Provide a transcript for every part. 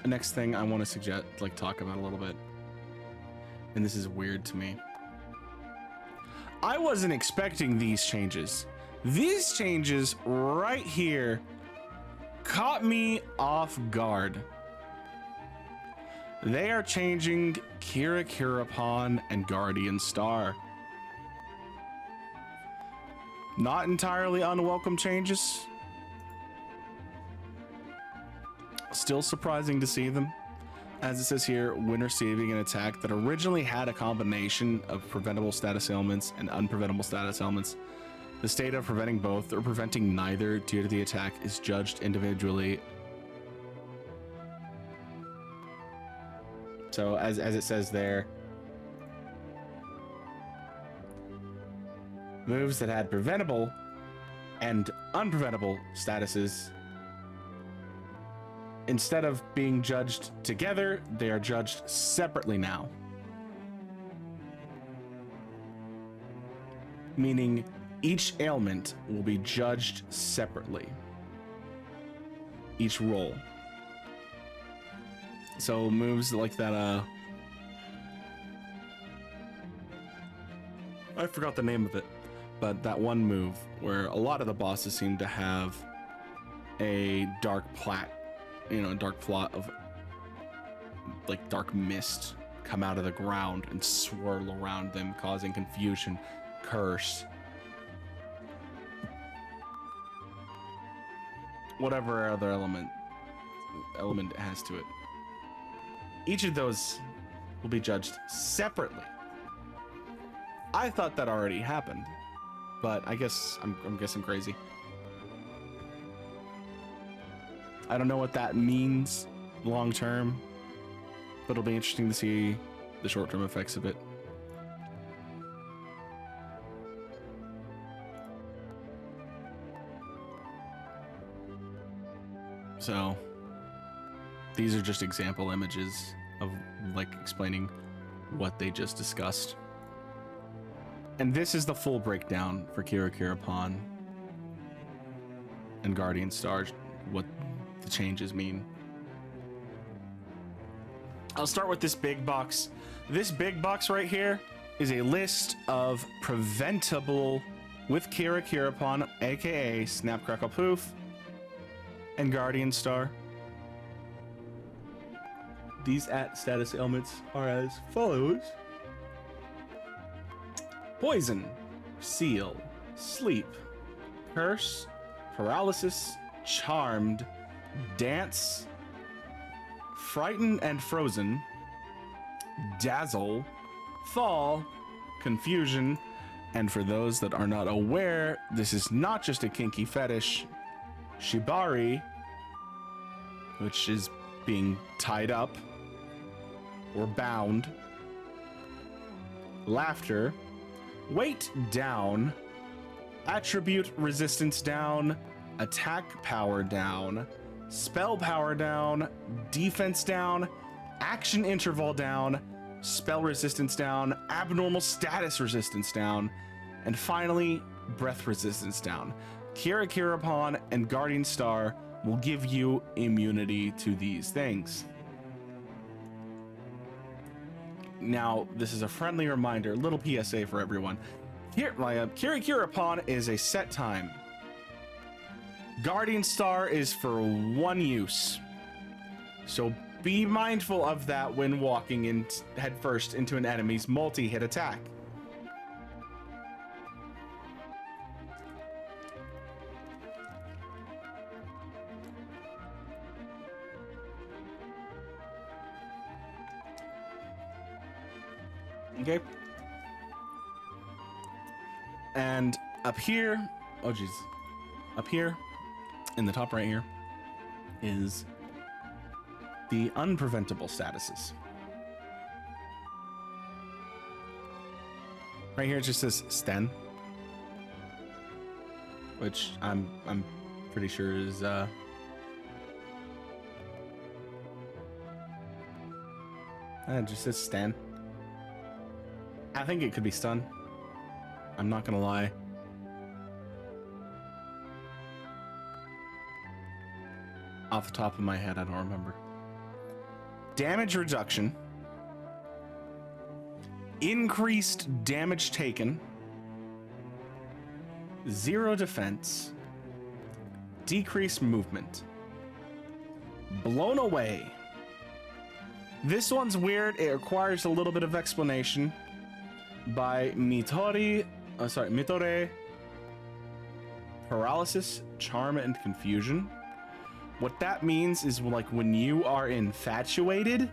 next thing I want to suggest, like, talk about a little bit, and this is weird to me. I wasn't expecting these changes. These changes right here caught me off guard. They are changing Kirakirapon and Guardian Star. Not entirely unwelcome changes. Still surprising to see them. As it says here, when receiving an attack that originally had a combination of preventable status ailments and unpreventable status ailments, the state of preventing both or preventing neither due to the attack is judged individually. So as it says there, moves that had preventable and unpreventable statuses, instead of being judged together, they are judged separately now. Meaning each ailment will be judged separately. Each roll. So moves like that, I forgot the name of it, but that one move where a lot of the bosses seem to have a dark plot, dark plot of like dark mist come out of the ground and swirl around them, causing confusion, curse, whatever other element it has to it. Each of those will be judged separately. I thought that already happened, but I guess I'm guessing crazy. I don't know what that means long term, but it'll be interesting to see the short term effects of it. So these are just example images of like explaining what they just discussed. And this is the full breakdown for Kirakirapon and Guardian Star, what the changes mean. I'll start with this big box. This big box right here is a list of preventable with Kirakirapon, aka Snap Crackle Poof, and Guardian Star. These status ailments are as follows: poison, seal, sleep, curse, paralysis, charmed, dance, frighten and frozen, dazzle, fall, confusion, and for those that are not aware, this is not just a kinky fetish, shibari, which is being tied up or bound, laughter, weight down, attribute resistance down, attack power down, spell power down, defense down, action interval down, spell resistance down, abnormal status resistance down, and finally, breath resistance down. Kirakirapon and Guardian Star will give you immunity to these things. Now, this is a friendly reminder, little PSA for everyone. Kirakirapon is a set time. Guardian Star is for one use. So be mindful of that when walking in headfirst into an enemy's multi-hit attack. Okay. And up here, oh geez, up here in the top right here is the unpreventable statuses. Right here it just says Sten, which I'm pretty sure is it just says Stan. I think it could be stun. I'm not gonna lie. Off the top of my head, I don't remember. damage reduction, increased damage taken, 0 defense, decreased movement, blown away. This one's weird. It requires a little bit of explanation by Mitore, paralysis, charm, and confusion. What that means is, like, when you are infatuated,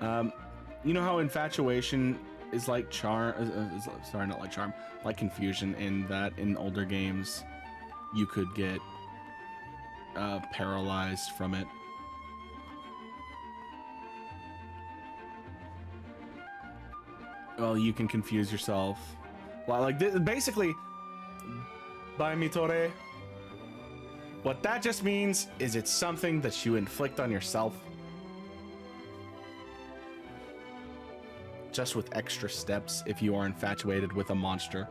you know how infatuation is like charm, sorry, not like charm, like confusion, in that in older games you could get paralyzed from it. Well, you can confuse yourself. Well, like basically, by Mitore, what that just means is it's something that you inflict on yourself, just with extra steps if you are infatuated with a monster,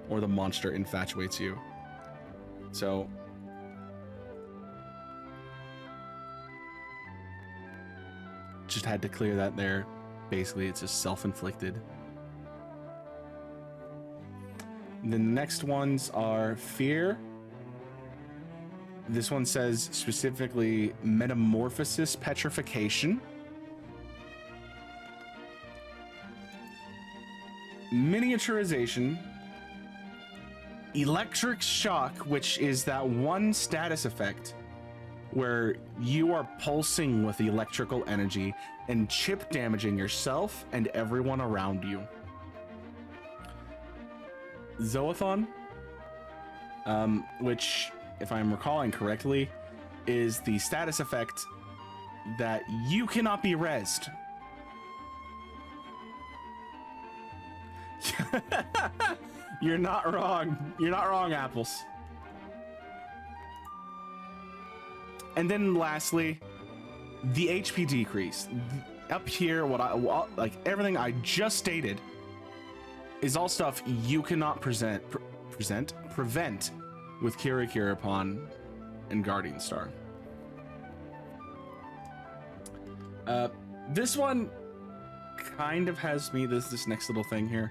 or the monster infatuates you. So just had to clear that there. Basically, it's just self-inflicted. The next ones are fear. This one says specifically metamorphosis, petrification, miniaturization, electric shock, which is that one status effect where you are pulsing with electrical energy and chip damaging yourself and everyone around you. Zoathon, which, if I'm recalling correctly, is the status effect that you cannot be rezzed. You're not wrong. You're not wrong, Apples. And then lastly, the HP decrease. Up here, like everything I just stated is all stuff you cannot prevent with Kirakirapon and Guardian Star. This one kind of has me, this next little thing here.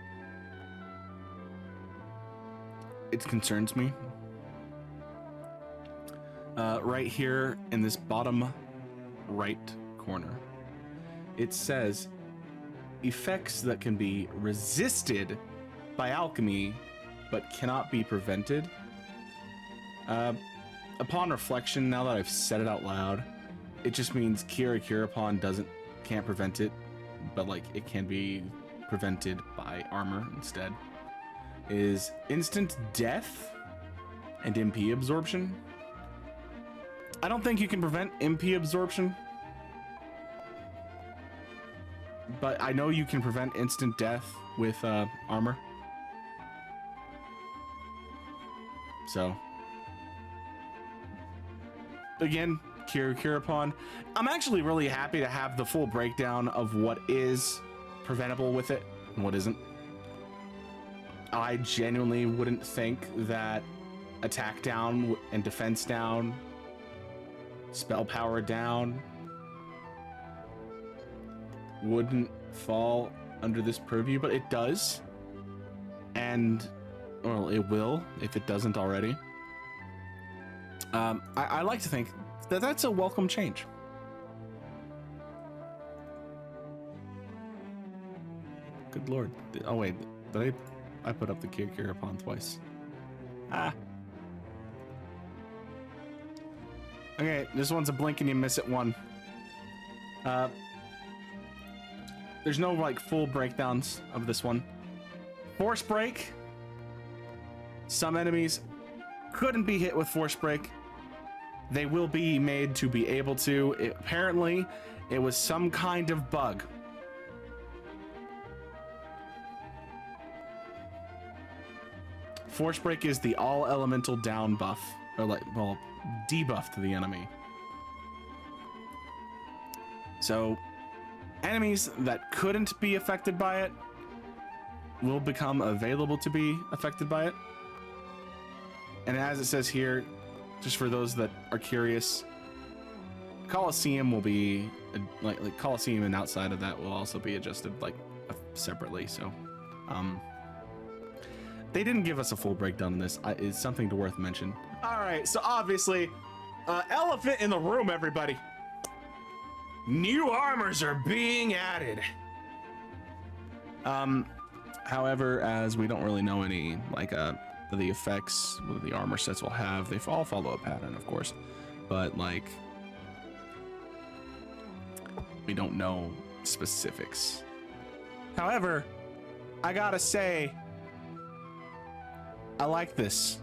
It concerns me. Right here in this bottom right corner, it says effects that can be resisted by alchemy but cannot be prevented. Upon reflection, now that I've said it out loud, it just means Kirakirapon can't prevent it, but like it can be prevented by armor instead. Is instant death and MP absorption. I don't think you can prevent MP absorption, but I know you can prevent instant death with armor. So again, Kirakirapon. I'm actually really happy to have the full breakdown of what is preventable with it and what isn't. I genuinely wouldn't think that attack down and defense down, spell power down, wouldn't fall under this purview, but it does. And, well, it will if it doesn't already. I like to think that that's a welcome change. Good lord. Oh wait, did I put up the Kirakirapon twice? Ah. Okay, this one's a blink and you miss it one. There's no like full breakdowns of this one. Force break. Some enemies couldn't be hit with force break. They will be made to be able to. Apparently, it was some kind of bug. Force break is the all elemental down buff, or like, well, debuff to the enemy. So enemies that couldn't be affected by it will become available to be affected by it. And as it says here, just for those that are curious, Coliseum will be like Coliseum, and outside of that will also be adjusted like separately. So, they didn't give us a full breakdown on this. It's something to worth mention. All right, so obviously, elephant in the room, everybody. New armors are being added. However, as we don't really know any like the effects the armor sets will have, they all follow a pattern, of course, but like we don't know specifics. However, I gotta say, I like this.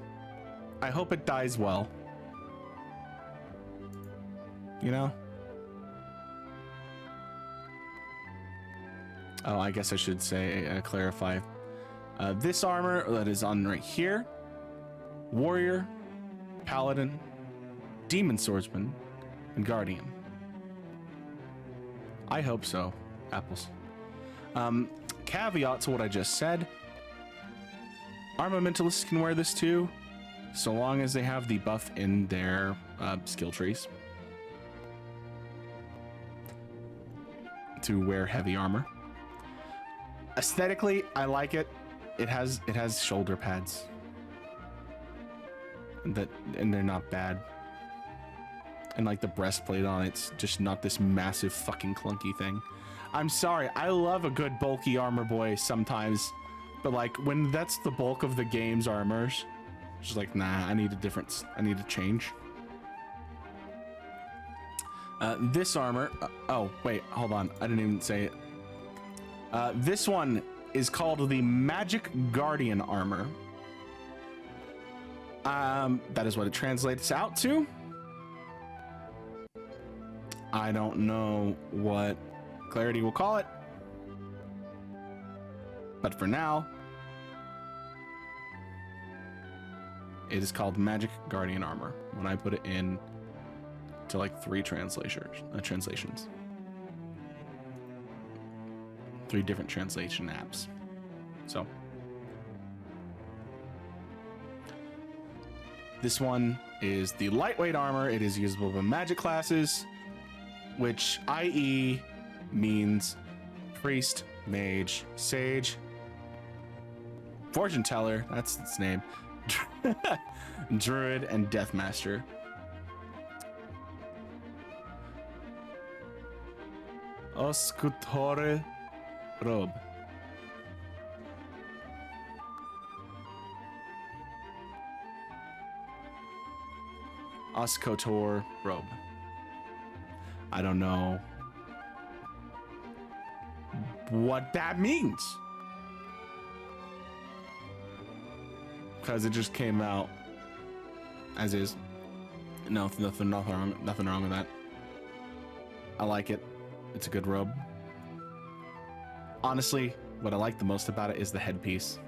I hope it dies well. You know? Oh, I guess I should say, clarify. This armor that is on right here, Warrior, Paladin, Demon Swordsman, and Guardian. I hope so, apples. Caveat to what I just said, Armamentalists can wear this too, so long as they have the buff in their skill trees to wear heavy armor. Aesthetically, I like it. It has shoulder pads and they're not bad. And like the breastplate on it's just not this massive fucking clunky thing. I'm sorry, I love a good bulky armor boy sometimes, but like when that's the bulk of the game's armors, it's just like, nah, I need a change. This armor, oh wait, hold on, I didn't even say it. This one is called the Magic Guardian armor. That is what it translates out to. I don't know what Clarity will call it, but for now, it is called Magic Guardian armor when I put it in to like 3 translations. 3 different translation apps. So this one is the lightweight armor. It is usable by magic classes, which i.e. means priest, mage, sage, fortune teller, that's its name, druid, and deathmaster. Oscutore robe. Oscotor robe. I don't know what that means, because it just came out as is. No, nothing wrong with that. I like it. It's a good robe. Honestly, what I like the most about it is the headpiece.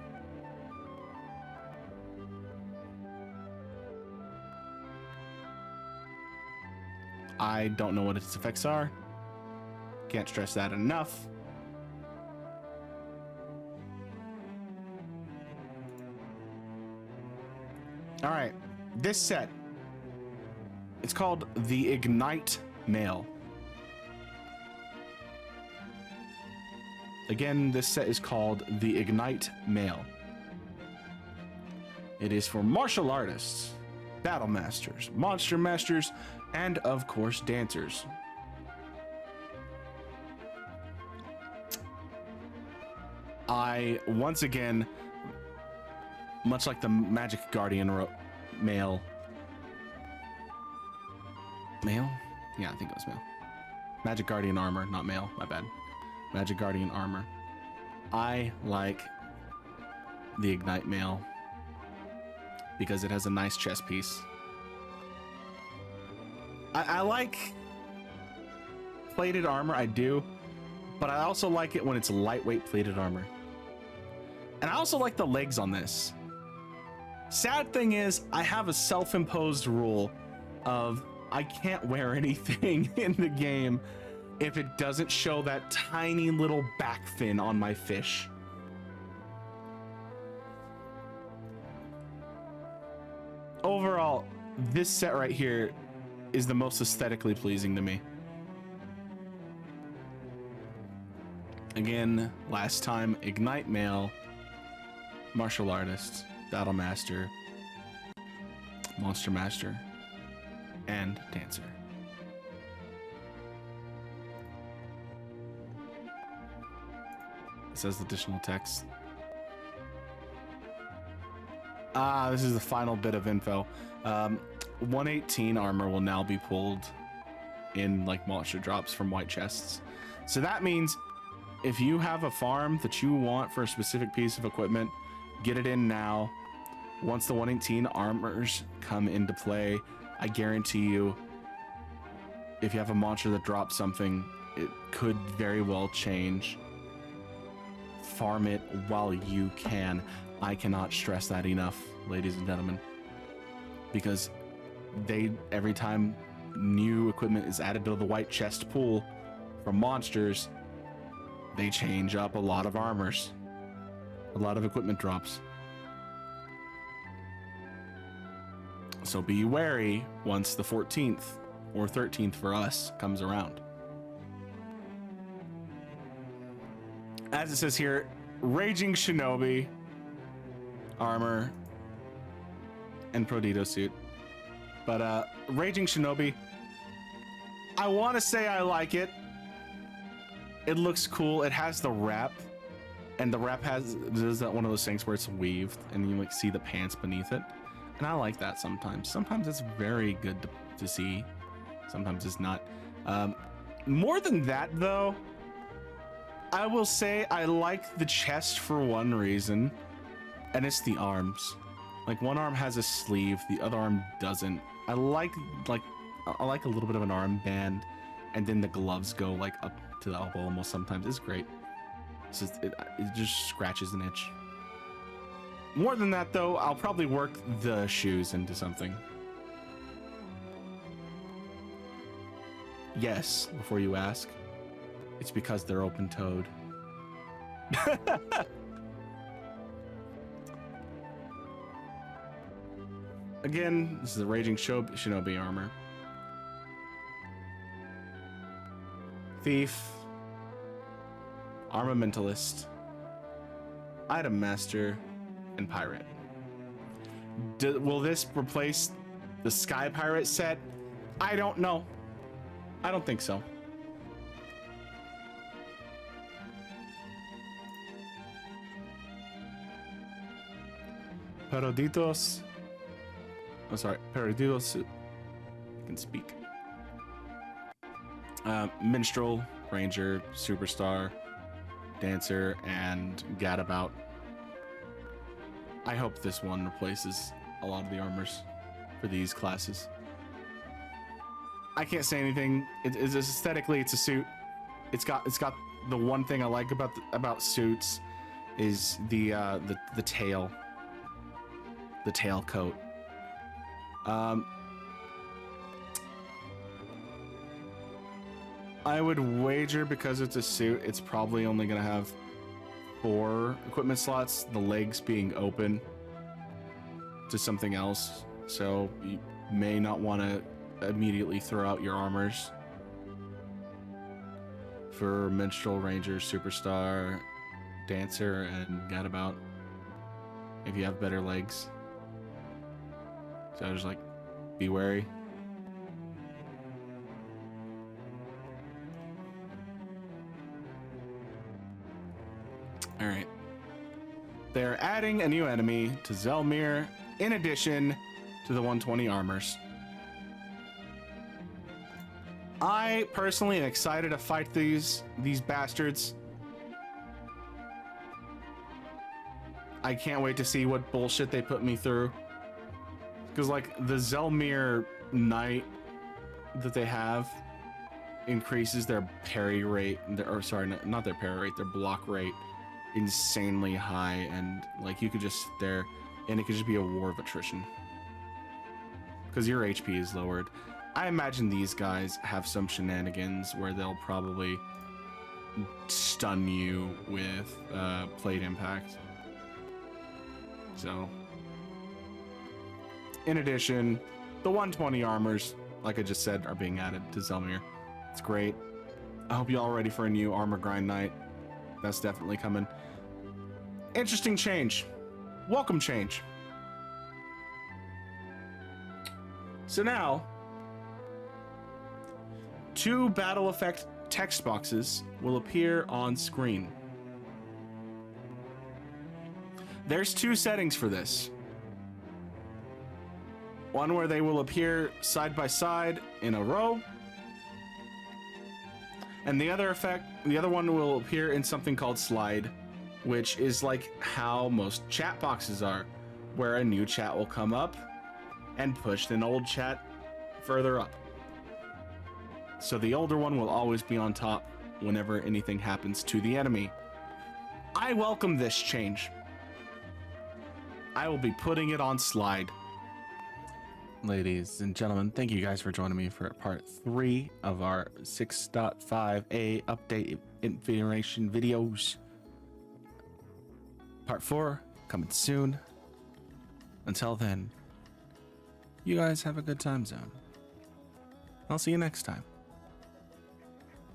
I don't know what its effects are. Can't stress that enough. All right, this set, it's called the Ignite Mail. Again, this set is called the Ignite Mail. It is for martial artists, battle masters, monster masters, and of course, dancers. I, once again, much like the Magic Guardian mail. Mail? Yeah, I think it was mail. Magic Guardian armor, not mail, my bad. Magic Guardian armor. I like the Ignite mail because it has a nice chest piece. I like plated armor, I do, but I also like it when it's lightweight plated armor. And I also like the legs on this. Sad thing is, I have a self-imposed rule of I can't wear anything in the game if it doesn't show that tiny little back fin on my fish. Overall, this set right here is the most aesthetically pleasing to me. Again, last time, Ignite Male, Martial Artist, Battle Master, Monster Master, and Dancer. It says additional text. This is the final bit of info. 118 armor will now be pulled in like monster drops from white chests. So that means if you have a farm that you want for a specific piece of equipment, get it in now. Once the 118 armors come into play, I guarantee you, if you have a monster that drops something, it could very well change. Farm it while you can. I cannot stress that enough, ladies and gentlemen, because every time new equipment is added to the white chest pool from monsters, they change up a lot of armors, a lot of equipment drops. So be wary once the 14th or 13th for us comes around. As it says here, Raging Shinobi armor and Prodito suit. But Raging Shinobi, I want to say I like it. It looks cool. It has the wrap, and the wrap does that one of those things where it's weaved and you like see the pants beneath it. And I like that sometimes. Sometimes it's very good to see. Sometimes it's not. More than that though, I will say I like the chest for one reason, and it's the arms. Like one arm has a sleeve, the other arm doesn't. I like a little bit of an armband, and then the gloves go like up to the elbow almost sometimes. It's great. It just scratches an itch. More than that though, I'll probably work the shoes into something. Yes, before you ask, it's because they're open-toed. Again, this is the Raging Shinobi armor. Thief, Armamentalist, Item Master, and Pirate. Will this replace the Sky Pirate set? I don't know. I don't think so. Peroditos. Oh, sorry. Peroditos. I can speak. Minstrel, Ranger, Superstar, Dancer, and Gadabout. I hope this one replaces a lot of the armors for these classes. I can't say anything. It's aesthetically, it's a suit. It's got the one thing I like about suits is the tail. The tail coat. I would wager because it's a suit, it's probably only gonna have 4 equipment slots, the legs being open to something else. So you may not want to immediately throw out your armors for Minstrel, Ranger, Superstar, Dancer, and Gadabout if you have better legs. So just like be wary. All right. They're adding a new enemy to Zelmir in addition to the 120 armors. I personally am excited to fight these bastards. I can't wait to see what bullshit they put me through. Because like the Zelmir Knight that they have increases their parry rate, or sorry, not their parry rate, their block rate insanely high, and like you could just sit there and it could just be a war of attrition because your HP is lowered. I imagine these guys have some shenanigans where they'll probably stun you with plate impact. So in addition, the 120 armors like I just said, are being added to Zelmir. It's great. I hope you all ready for a new armor grind night. That's definitely coming. Interesting change. Welcome change. So now, 2 battle effect text boxes will appear on screen. There's 2 settings for this. One where they will appear side by side in a row. And the other one will appear in something called slide, which is like how most chat boxes are, where a new chat will come up and push an old chat further up. So the older one will always be on top whenever anything happens to the enemy. I welcome this change. I will be putting it on slide. Ladies and gentlemen, thank you guys for joining me for part 3 of our 6.5a update information videos. Part 4 coming soon. Until then, you guys have a good time zone. I'll see you next time.